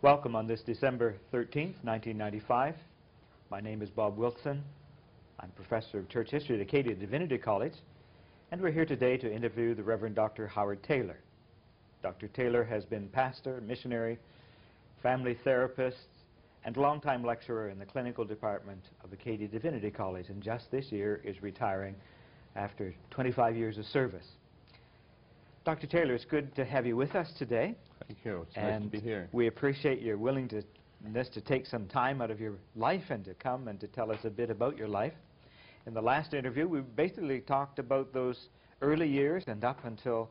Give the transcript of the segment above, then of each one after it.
Welcome on this December 13th, 1995. My name is Bob Wilson. I'm Professor of Church History at Acadia Divinity College, and we're here today to interview the Reverend Dr. Howard Taylor. Dr. Taylor has been pastor, missionary, family therapist, and longtime lecturer in the clinical department of Acadia Divinity College, and just this year is retiring after 25 years of service. Dr. Taylor, it's good to have you with us today. Thank you. It's nice to be here. We appreciate your willingness to take some time out of your life and to come and to tell us a bit about your life. In the last interview, we basically talked about those early years and up until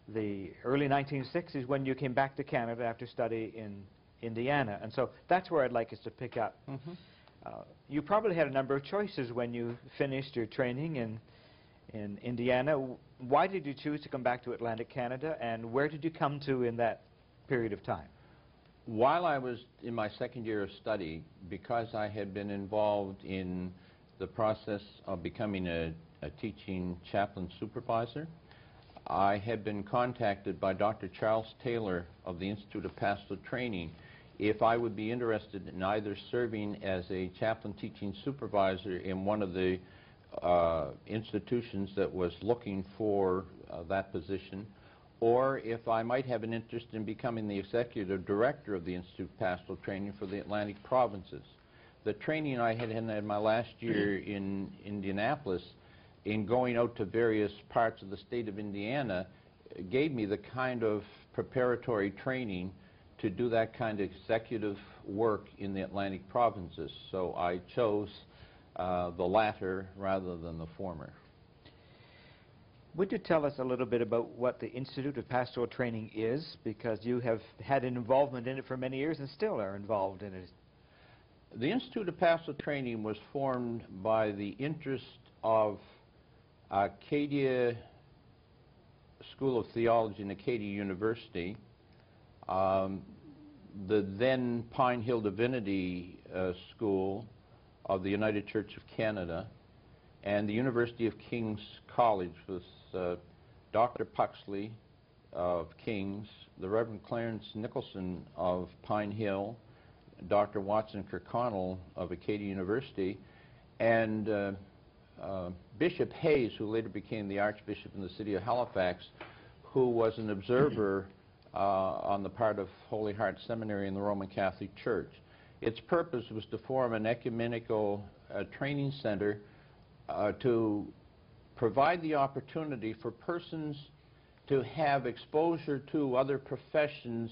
the early 1960s when you came back to Canada after study in Indiana. And so that's where I'd like us to pick up. You probably had a number of choices when you finished your training in Indiana. Why did you choose to come back to Atlantic Canada, and where did you come to in that period of time? While I was in my second year of study, because I had been involved in the process of becoming a teaching chaplain supervisor, I had been contacted by Dr. Charles Taylor of the Institute of Pastoral Training if I would be interested in either serving as a chaplain teaching supervisor in one of the institutions that was looking for that position, or if I might have an interest in becoming the executive director of the Institute of Pastoral Training for the Atlantic provinces. The training I had in my last year in Indianapolis, in going out to various parts of the state of Indiana, gave me the kind of preparatory training to do that kind of executive work in the Atlantic provinces. So I chose the latter rather than the former. Would you tell us a little bit about what the Institute of Pastoral Training is, because you have had an involvement in it for many years and still are involved in it? The Institute of Pastoral Training was formed by the interest of Acadia School of Theology and Acadia University, the then Pine Hill Divinity School of the United Church of Canada, and the University of King's College with Dr. Puxley of King's, the Reverend Clarence Nicholson of Pine Hill, Dr. Watson Kirkconnell of Acadia University, and Bishop Hayes, who later became the Archbishop in the city of Halifax, who was an observer on the part of Holy Heart Seminary in the Roman Catholic Church. Its purpose was to form an ecumenical training center to provide the opportunity for persons to have exposure to other professions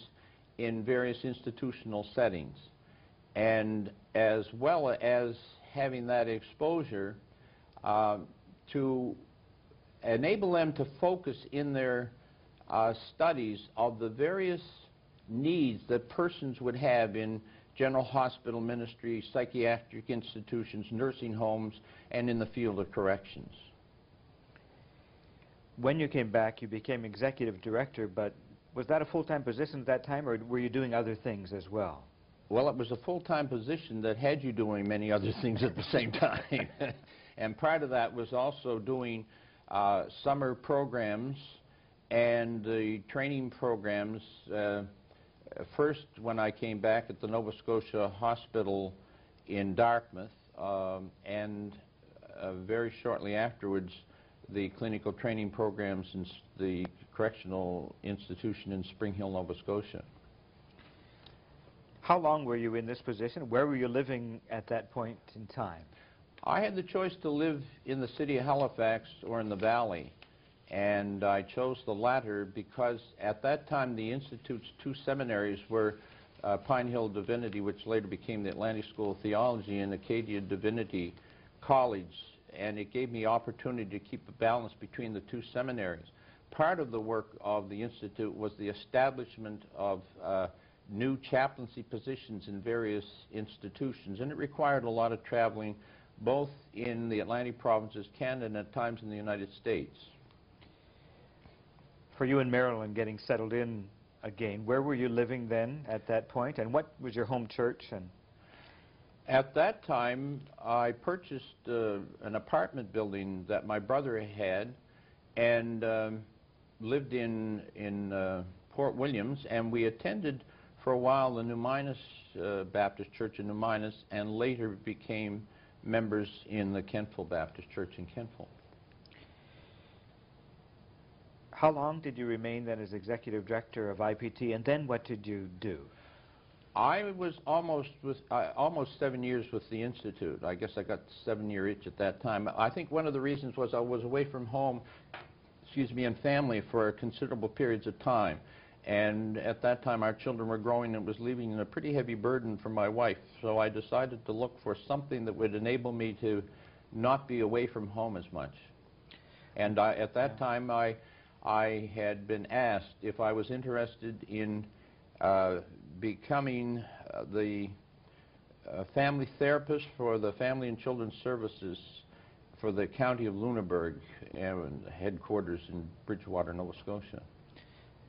in various institutional settings, and as well as having that exposure to enable them to focus in their studies of the various needs that persons would have in general hospital ministry, psychiatric institutions, nursing homes, and in the field of corrections. When you came back, you became executive director, but was that a full-time position at that time, or were you doing other things as well? Well, it was a full-time position that had you doing many other things at the same time. And part of that was also doing summer programs and the training programs. First, when I came back at the Nova Scotia Hospital in Dartmouth, and very shortly afterwards, the clinical training programs in the correctional institution in Spring Hill, Nova Scotia. How long were you in this position? Where were you living at that point in time? I had the choice to live in the city of Halifax or in the Valley, and I chose the latter because at that time the Institute's two seminaries were Pine Hill Divinity, which later became the Atlantic School of Theology, and Acadia Divinity College, and it gave me opportunity to keep a balance between the two seminaries. Part of the work of the Institute was the establishment of new chaplaincy positions in various institutions, and it required a lot of traveling both in the Atlantic provinces, Canada, and at times in the United States. For you in Maryland getting settled in again, where were you living then at that point, and what was your home church? And at that time, I purchased an apartment building that my brother had and lived in Port Williams, and we attended for a while the New Minas Baptist Church in New Minas, and later became members in the Kentville Baptist Church in Kentville. How long did you remain then as executive director of IPT, and then what did you do? I was almost 7 years with the Institute. I guess I got the 7-year itch at that time. I think one of the reasons was I was away from home, and family for considerable periods of time. And at that time our children were growing and it was leaving a pretty heavy burden for my wife. So I decided to look for something that would enable me to not be away from home as much. And at that time I had been asked if I was interested in becoming the family therapist for the Family and Children's Services for the County of Lunenburg, and headquarters in Bridgewater, Nova Scotia.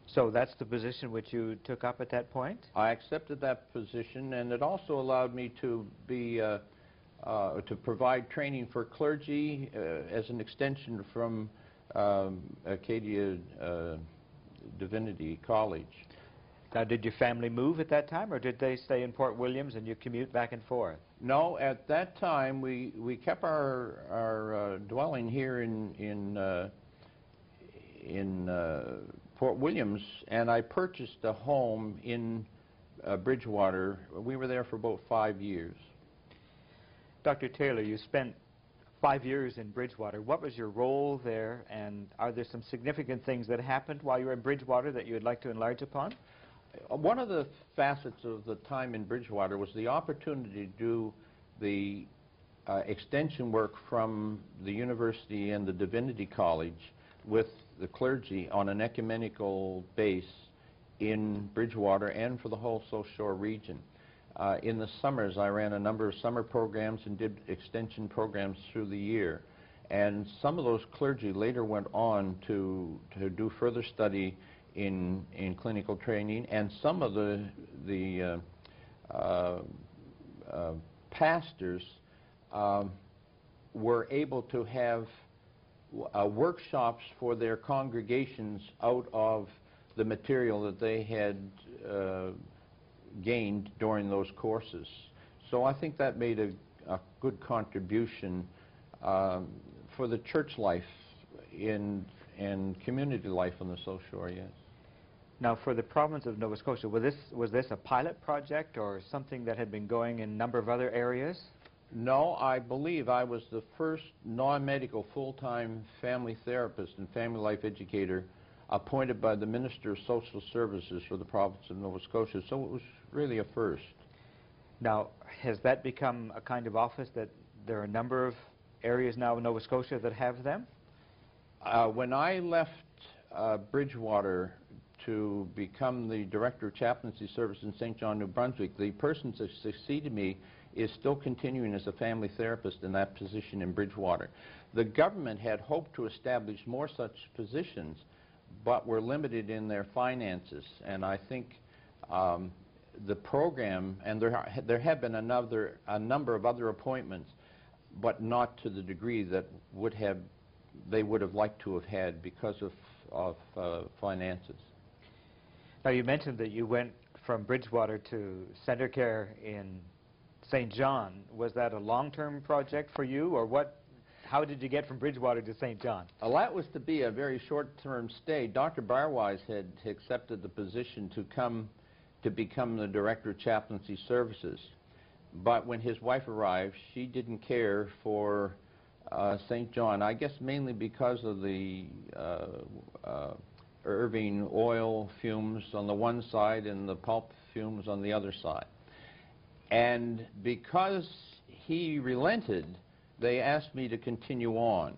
So that's the position which you took up at that point? I accepted that position, and it also allowed me to be to provide training for clergy as an extension from Acadia Divinity College. Now, did your family move at that time, or did they stay in Port Williams and you commute back and forth? No, at that time we kept our dwelling here in Port Williams, and I purchased a home in Bridgewater. We were there for about 5 years. Dr. Taylor, you spent 5 years in Bridgewater. What was your role there, and are there some significant things that happened while you were in Bridgewater that you would like to enlarge upon? One of the facets of the time in Bridgewater was the opportunity to do the extension work from the university and the Divinity College with the clergy on an ecumenical base in Bridgewater and for the whole South Shore region. In the summers, I ran a number of summer programs and did extension programs through the year. And some of those clergy later went on to do further study in clinical training, and some of the pastors were able to have workshops for their congregations out of the material that they had gained during those courses. So I think that made a good contribution for the church life and community life on the South Shore, yes. Now, for the province of Nova Scotia, was this a pilot project or something that had been going in a number of other areas? No, I believe I was the first non-medical full-time family therapist and family life educator appointed by the Minister of Social Services for the province of Nova Scotia, so it was really a first. Now, has that become a kind of office that there are a number of areas now in Nova Scotia that have them? When I left Bridgewater to become the Director of Chaplaincy Service in St. John, New Brunswick, the person that succeeded me is still continuing as a family therapist in that position in Bridgewater. The government had hoped to establish more such positions, but were limited in their finances. And I think the program, and there have been a number of other appointments, but not to the degree that they would have liked to have had because of finances. Now, you mentioned that you went from Bridgewater to Center Care in St. John. Was that a long-term project for you, or how did you get from Bridgewater to St. John? Well, that was to be a very short-term stay. Dr. Barwise had accepted the position to become the Director of Chaplaincy Services. But when his wife arrived, she didn't care for St. John, I guess mainly because of the Irving oil fumes on the one side and the pulp fumes on the other side. And because he relented, they asked me to continue on.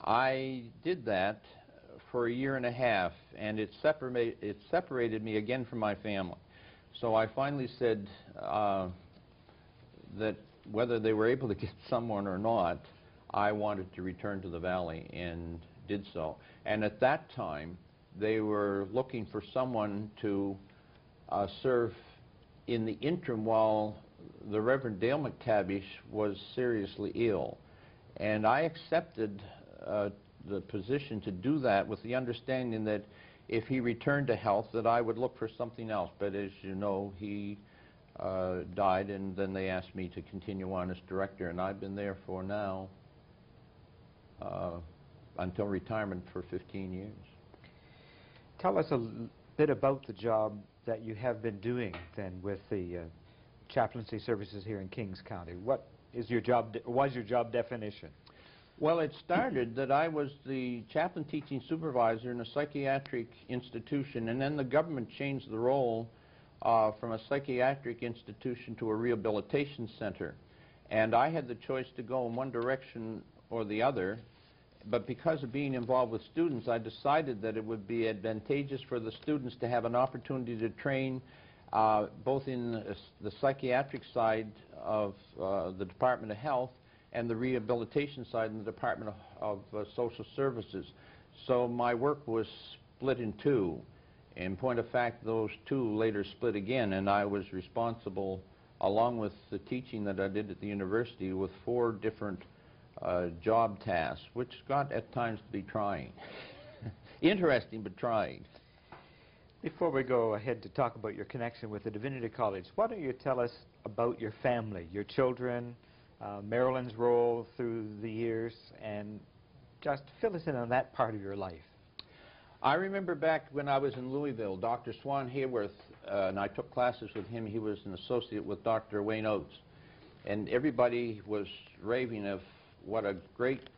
I did that for a year and a half, and it separated me again from my family. So I finally said that whether they were able to get someone or not, I wanted to return to the valley, and did so. And at that time, they were looking for someone to serve in the interim while the Reverend Dale McTavish was seriously ill. And I accepted the position to do that with the understanding that if he returned to health, that I would look for something else. But as you know, he died, and then they asked me to continue on as director, and I've been there for now until retirement for 15 years. Tell us a bit about the job that you have been doing then with the chaplaincy services here in Kings County. What is your job? Was your job definition? Well, it started that I was the chaplain teaching supervisor in a psychiatric institution, and then the government changed the role from a psychiatric institution to a rehabilitation center. And I had the choice to go in one direction or the other, but because of being involved with students, I decided that it would be advantageous for the students to have an opportunity to train both in the psychiatric side of the Department of Health and the rehabilitation side in the Department of Social Services. So my work was split in two. In point of fact, those two later split again, and I was responsible, along with the teaching that I did at the university, with 4 different job tasks, which got at times to be trying. Interesting, but trying. Before we go ahead to talk about your connection with the Divinity College, why don't you tell us about your family, your children, Marilyn's role through the years, and just fill us in on that part of your life. I remember back when I was in Louisville, Dr. Swan Hayworth, and I took classes with him. He was an associate with Dr. Wayne Oates. And everybody was raving of what a great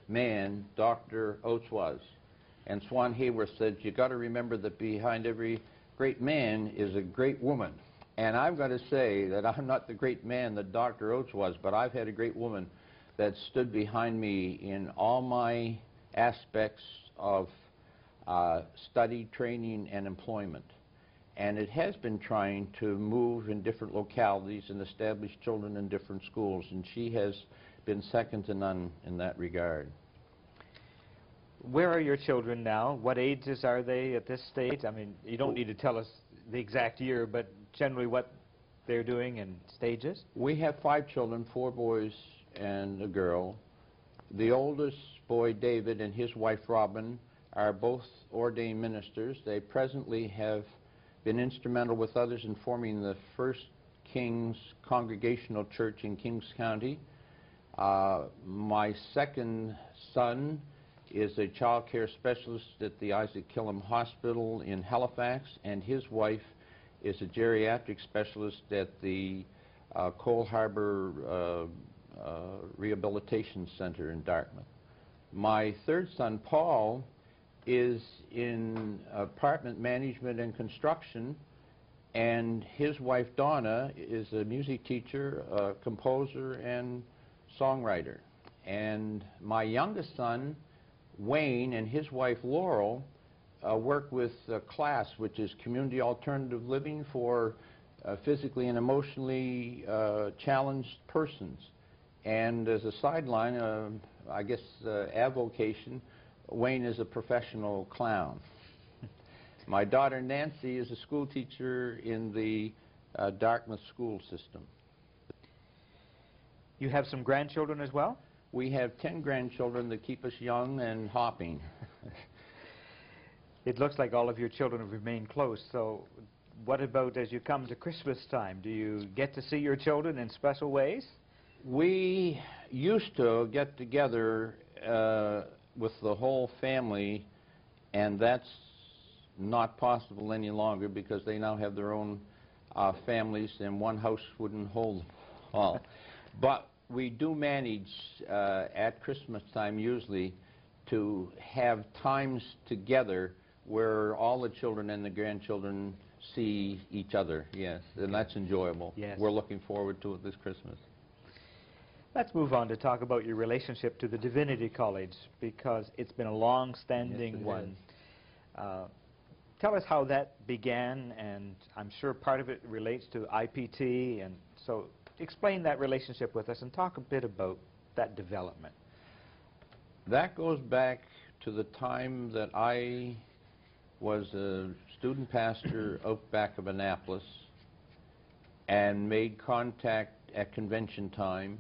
man Dr. Oates was. And Swan Hayworth said, you got to remember that behind every great man is a great woman. And I've got to say that I'm not the great man that Dr. Oates was, but I've had a great woman that stood behind me in all my aspects of study, training, and employment. And it has been trying to move in different localities and establish children in different schools, and she has been second to none in that regard. Where are your children now? What ages are they at this stage? I mean, you don't need to tell us the exact year, but generally what they're doing in stages? We have 5 children, 4 boys and a girl. The oldest boy, David, and his wife, Robin, are both ordained ministers. They presently have been instrumental with others in forming the First Kings Congregational Church in Kings County. My second son is a child care specialist at the Isaac Killam Hospital in Halifax, and his wife is a geriatric specialist at the Cole Harbor Rehabilitation Center in Dartmouth. My third son, Paul, is in apartment management and construction, and his wife, Donna, is a music teacher, a composer, and songwriter. And my youngest son, Wayne, and his wife, Laurel, work with CLASS, which is Community Alternative Living for physically and emotionally challenged persons. And as a sideline, I guess avocation, Wayne is a professional clown. My daughter Nancy is a school teacher in the Dartmouth school system. You have some grandchildren as well? We have 10 grandchildren that keep us young and hopping. It looks like all of your children have remained close, so what about as you come to Christmas time? Do you get to see your children in special ways? We used to get together with the whole family, and that's not possible any longer because they now have their own families, and one house wouldn't hold them all. But we do manage at Christmas time usually to have times together where all the children and the grandchildren see each other, yes, and that's enjoyable. Yes. We're looking forward to it this Christmas. Let's move on to talk about your relationship to the Divinity College, because it's been a long-standing one. Tell us how that began, and I'm sure part of it relates to IPT, and so explain that relationship with us and talk a bit about that development. That goes back to the time that I was a student pastor out back of Annapolis and made contact at convention time.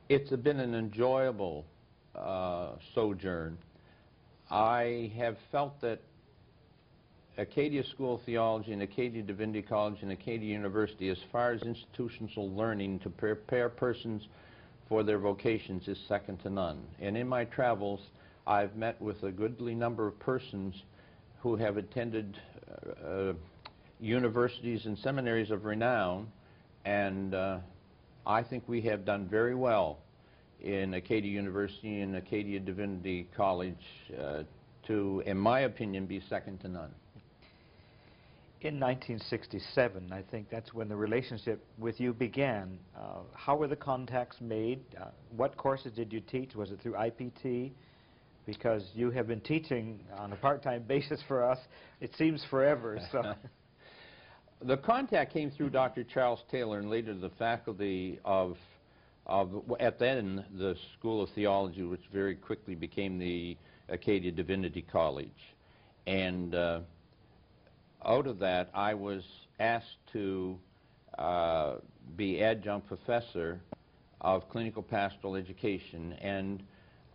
It's been an enjoyable sojourn. I have felt that Acadia School of Theology and Acadia Divinity College and Acadia University, as far as institutional learning to prepare persons for their vocations, is second to none. And in my travels, I've met with a goodly number of persons who have attended universities and seminaries of renown, and I think we have done very well in Acadia University and Acadia Divinity College to, in my opinion, be second to none. In 1967, I think that's when the relationship with you began. How were the contacts made? What courses did you teach? Was it through IPT? Because you have been teaching on a part-time basis for us, it seems forever. So. The contact came through Dr. Charles Taylor and later the faculty of at then the School of Theology, which very quickly became the Acadia Divinity College. And out of that, I was asked to be adjunct professor of clinical pastoral education and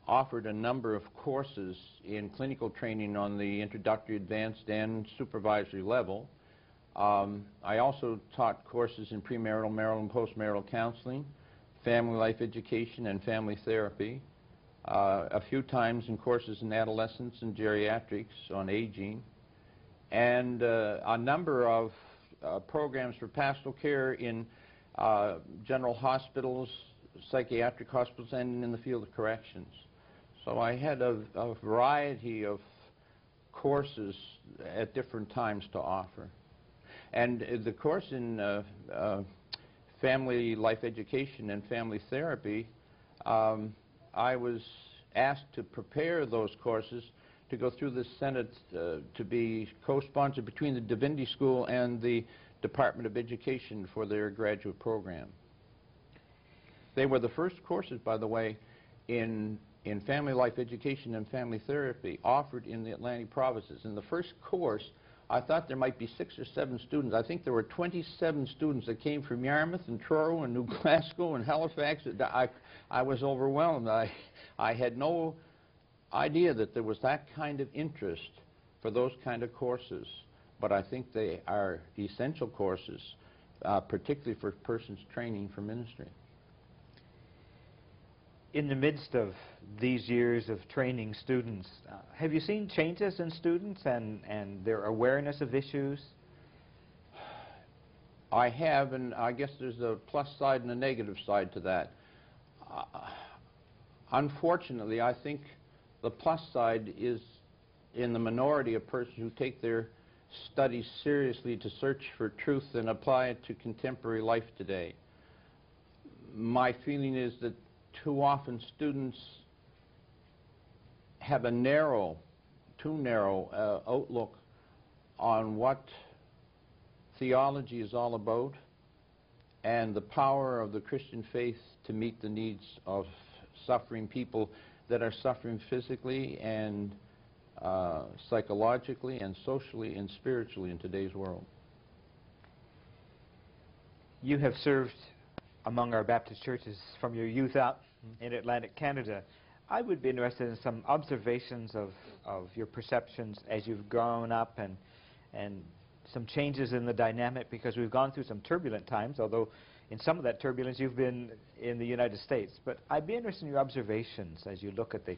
offered a number of courses in clinical training on the introductory, advanced, and supervisory level. I also taught courses in premarital, marital, and postmarital counseling, family life education, and family therapy. A few times in courses in adolescence and geriatrics on aging, and a number of programs for pastoral care in general hospitals, psychiatric hospitals, and in the field of corrections. So I had a variety of courses at different times to offer. And the course in family life education and family therapy, I was asked to prepare those courses to go through the Senate to be co-sponsored between the Divinity School and the Department of Education for their graduate program. They were the first courses, by the way, in family life education and family therapy offered in the Atlantic provinces. In the first course, I thought there might be 6 or 7 students. I think there were 27 students that came from Yarmouth and Truro and New Glasgow and Halifax. I was overwhelmed. I had no idea that there was that kind of interest for those kind of courses. But I think they are essential courses, particularly for persons training for ministry. In the midst of these years of training students, have you seen changes in students and their awareness of issues? I have, and I guess there's a plus side and a negative side to that. Unfortunately, I think the plus side is in the minority of persons who take their studies seriously to search for truth and apply it to contemporary life today. My feeling is that too often students have a too narrow outlook on what theology is all about and the power of the Christian faith to meet the needs of suffering people that are suffering physically and psychologically and socially and spiritually in today's world. You have served among our Baptist churches from your youth up in Atlantic Canada. I would be interested in some observations of your perceptions as you've grown up and some changes in the dynamic, because we've gone through some turbulent times, although in some of that turbulence you've been in the United States. But I'd be interested in your observations as you look at the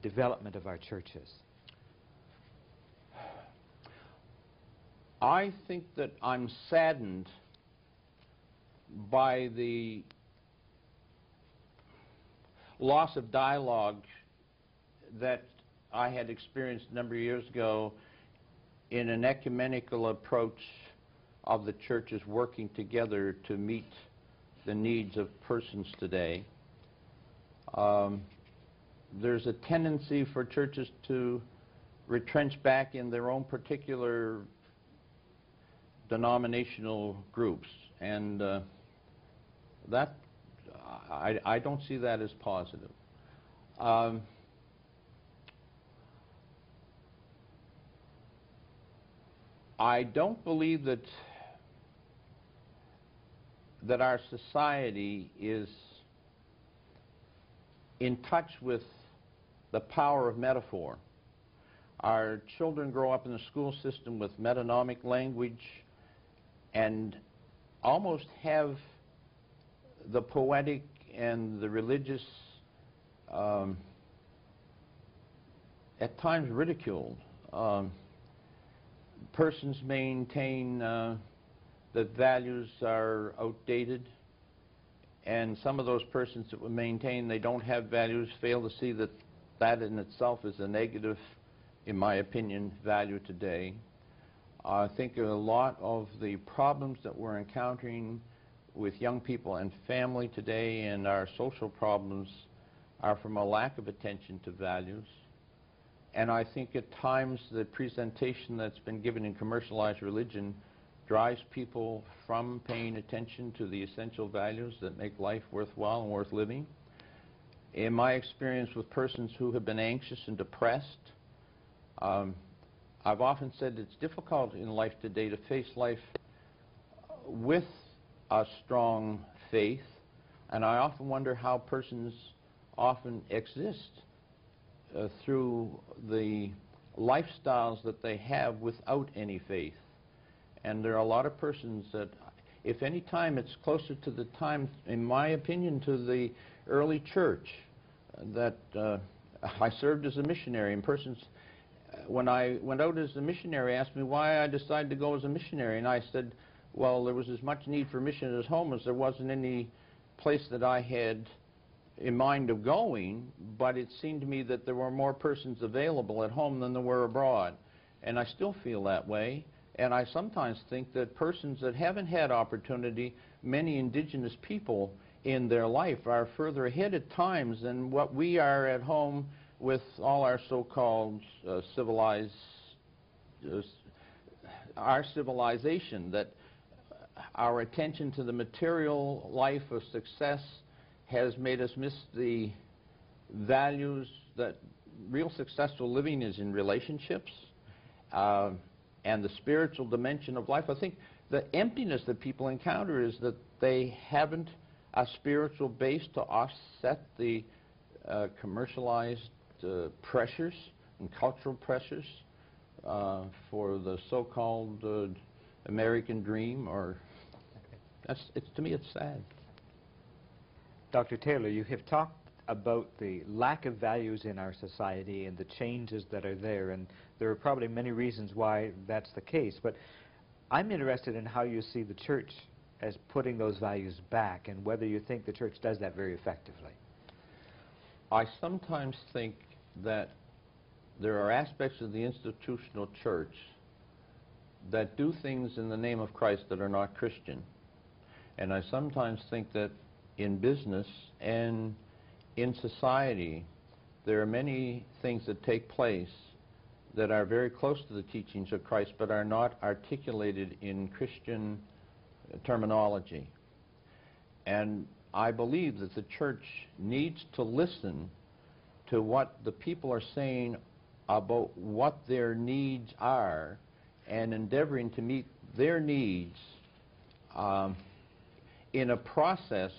development of our churches. I think that I'm saddened by the loss of dialogue that I had experienced a number of years ago in an ecumenical approach of the churches working together to meet the needs of persons today. There's a tendency for churches to retrench back in their own particular denominational groups, and that I don't see that as positive. I don't believe that our society is in touch with the power of metaphor. Our children grow up in the school system with metonymic language and almost have the poetic and the religious at times ridiculed. Persons maintain that values are outdated, and some of those persons that would maintain they don't have values fail to see that that in itself is a negative, in my opinion, value today. I think a lot of the problems that we're encountering with young people and family today and our social problems are from a lack of attention to values. And I think at times the presentation that's been given in commercialized religion drives people from paying attention to the essential values that make life worthwhile and worth living. In my experience with persons who have been anxious and depressed, I've often said it's difficult in life today to face life with a strong faith, and I often wonder how persons often exist through the lifestyles that they have without any faith. And there are a lot of persons that, if any time, it's closer to the time, in my opinion, to the early church that I served as a missionary, and persons, when I went out as a missionary, asked me why I decided to go as a missionary, and I said, well, there was as much need for mission at home as there wasn't any place that I had in mind of going, but it seemed to me that there were more persons available at home than there were abroad. And I still feel that way, and I sometimes think that persons that haven't had opportunity, many indigenous people in their life, are further ahead at times than what we are at home with all our so-called our civilization, that our attention to the material life of success has made us miss the values that real successful living is in relationships and the spiritual dimension of life. I think the emptiness that people encounter is that they haven't a spiritual base to offset the commercialized pressures and cultural pressures for the so-called American dream, or to me it's sad. Dr. Taylor, you have talked about the lack of values in our society and the changes that are there, and there are probably many reasons why that's the case, but I'm interested in how you see the church as putting those values back, and whether you think the church does that very effectively. I sometimes think that there are aspects of the institutional church that do things in the name of Christ that are not Christian. And I sometimes think that in business and in society, there are many things that take place that are very close to the teachings of Christ but are not articulated in Christian terminology. And I believe that the church needs to listen to what the people are saying about what their needs are and endeavoring to meet their needs in a process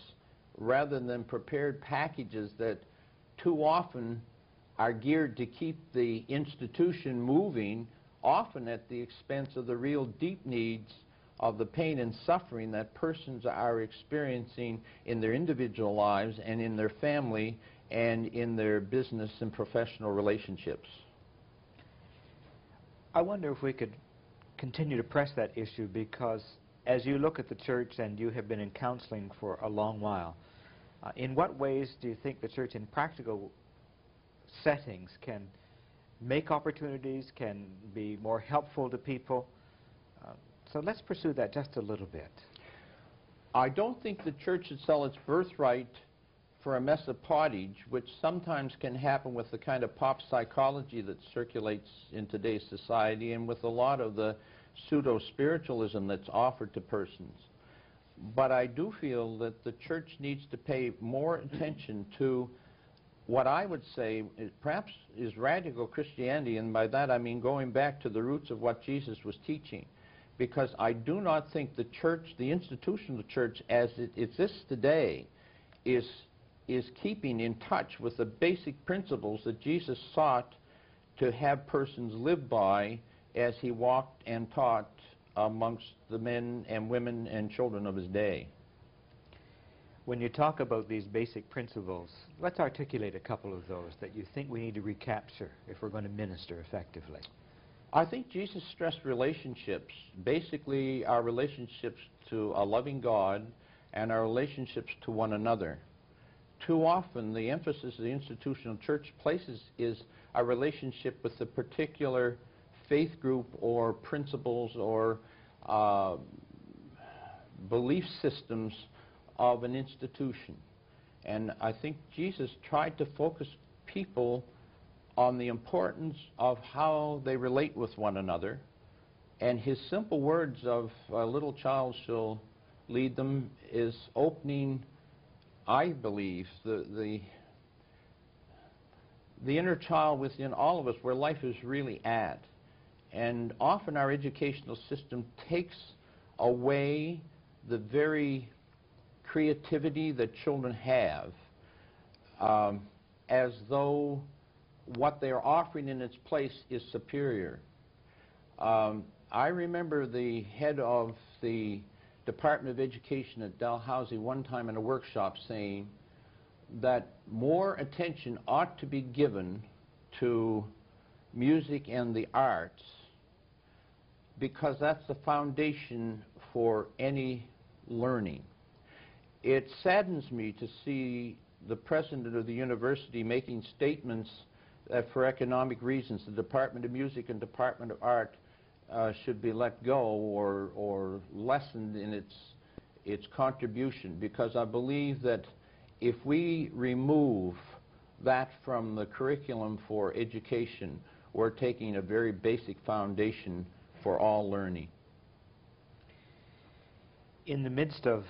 rather than prepared packages that too often are geared to keep the institution moving, often at the expense of the real deep needs of the pain and suffering that persons are experiencing in their individual lives and in their family and in their business and professional relationships. I wonder if we could continue to press that issue, because as you look at the church, and you have been in counseling for a long while, in what ways do you think the church in practical settings can make opportunities, can be more helpful to people? So let's pursue that just a little bit. I don't think the church should sell its birthright for a mess of pottage, which sometimes can happen with the kind of pop psychology that circulates in today's society and with a lot of the pseudo-spiritualism that's offered to persons. But I do feel that the church needs to pay more attention to what I would say perhaps is radical Christianity, and by that I mean going back to the roots of what Jesus was teaching. Because I do not think the church, the institutional church as it exists today, is is keeping in touch with the basic principles that Jesus sought to have persons live by as he walked and taught amongst the men and women and children of his day. When you talk about these basic principles, let's articulate a couple of those that you think we need to recapture if we're going to minister effectively. I think Jesus stressed relationships, basically our relationships to a loving God and our relationships to one another. Too often the emphasis the institutional church places is a relationship with a particular faith group or principles or belief systems of an institution. And I think Jesus tried to focus people on the importance of how they relate with one another. And his simple words of a little child shall lead them is opening, I believe, the inner child within all of us where life is really at. And often our educational system takes away the very creativity that children have, as though what they are offering in its place is superior. I remember the head of the Department of Education at Dalhousie one time in a workshop saying that more attention ought to be given to music and the arts because that's the foundation for any learning. It saddens me to see the president of the university making statements that for economic reasons the Department of Music and Department of Art should be let go or lessened in its contribution, because I believe that if we remove that from the curriculum for education, we're taking a very basic foundation for all learning. In the midst of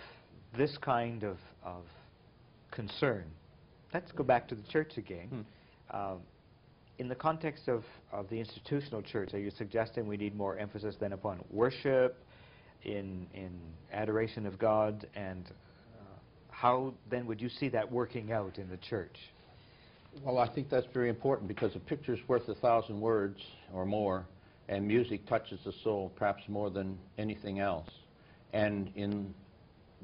this kind of concern, let's go back to the church again. In the context of the institutional church, are you suggesting we need more emphasis then upon worship, in adoration of God, and how then would you see that working out in the church? Well, I think that's very important because a picture's worth 1,000 words or more, and music touches the soul perhaps more than anything else. And in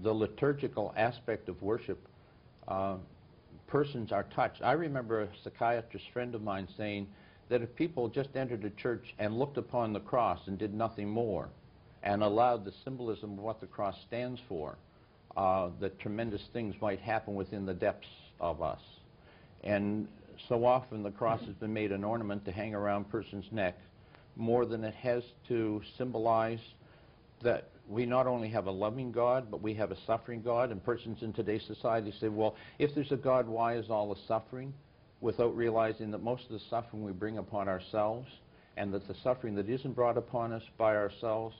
the liturgical aspect of worship, persons are touched. I remember a psychiatrist friend of mine saying that if people just entered a church and looked upon the cross and did nothing more and allowed the symbolism of what the cross stands for, that tremendous things might happen within the depths of us. And so often the cross has been made an ornament to hang around a person's neck more than it has to symbolize that we not only have a loving God, but we have a suffering God. And persons in today's society say, well, if there's a God, why is all the suffering? Without realizing that most of the suffering we bring upon ourselves, and that the suffering that isn't brought upon us by ourselves,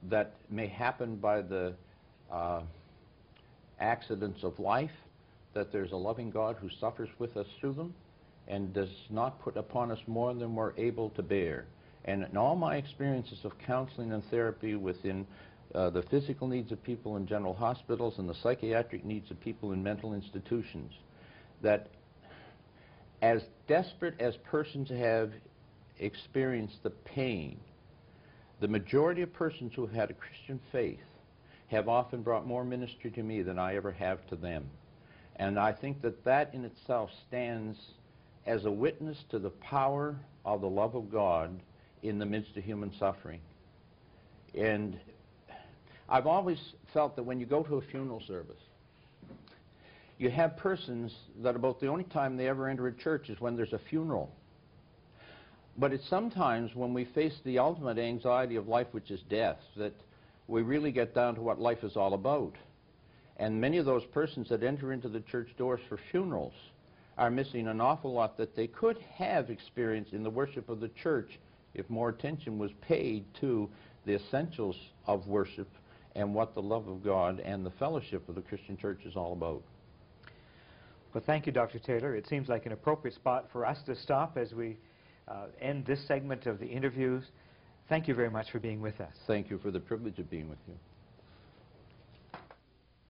that may happen by the accidents of life, that there's a loving God who suffers with us through them and does not put upon us more than we're able to bear. And in all my experiences of counseling and therapy within the physical needs of people in general hospitals and the psychiatric needs of people in mental institutions, that as desperate as persons have experienced the pain, the majority of persons who have had a Christian faith have often brought more ministry to me than I ever have to them. And I think that that in itself stands as a witness to the power of the love of God in the midst of human suffering. And I've always felt that when you go to a funeral service, you have persons that about the only time they ever enter a church is when there's a funeral. But it's sometimes when we face the ultimate anxiety of life, which is death, that we really get down to what life is all about. And many of those persons that enter into the church doors for funerals are missing an awful lot that they could have experienced in the worship of the church if more attention was paid to the essentials of worship and what the love of God and the fellowship of the Christian church is all about. Well, thank you, Dr. Taylor. It seems like an appropriate spot for us to stop as we end this segment of the interviews. Thank you very much for being with us. Thank you for the privilege of being with you.